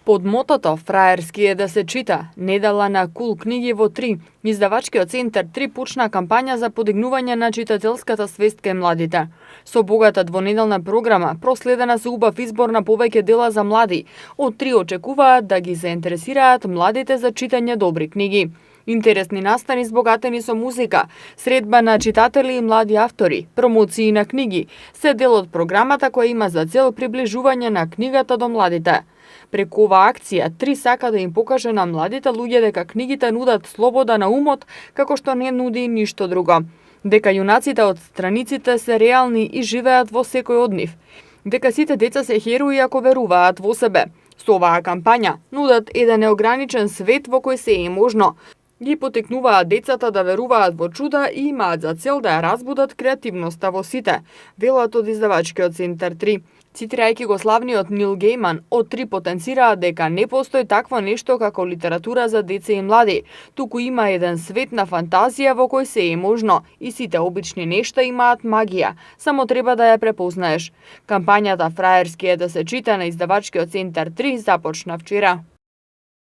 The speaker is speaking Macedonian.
Под мотото "Фраерски е да се чита", недела на Кул книги во 3, издавачкиот центар 3 почна кампања за подигнување на читателската свест кај младите. Со богата двонеделна програма, проследена со убав избор на повеќе дела за млади, од 3 очекуваат да ги заинтересираат младите за читање добри книги. Интересни настани збогатени со музика, средба на читатели и млади автори, промоции на книги, се дел од програмата која има за цел приближување на книгата до младите. Преку оваа акција, 3 сака да им покаже на младите луѓе дека книгите нудат слобода на умот, како што не нуди ништо друго. Дека јунаците од страниците се реални и живеат во секој од нив. Дека сите деца се херои ако веруваат во себе. Со оваа кампања нудат еден неограничен свет во кој се е можно. Ги потекнуваат децата да веруваат во чуда и имаат за цел да ја разбудат креативноста во сите, велат од издавачкиот центар 3. Цитирајќи го славниот Нил Гейман, од 3 потенцираат дека не постои такво нешто како литература за деца и млади, туку има еден свет на фантазија во кој се е можно и сите обични нешта имаат магија, само треба да ја препознаеш. Кампањата "Фраерски е да се чита" на издавачкиот центар 3 започна вчера.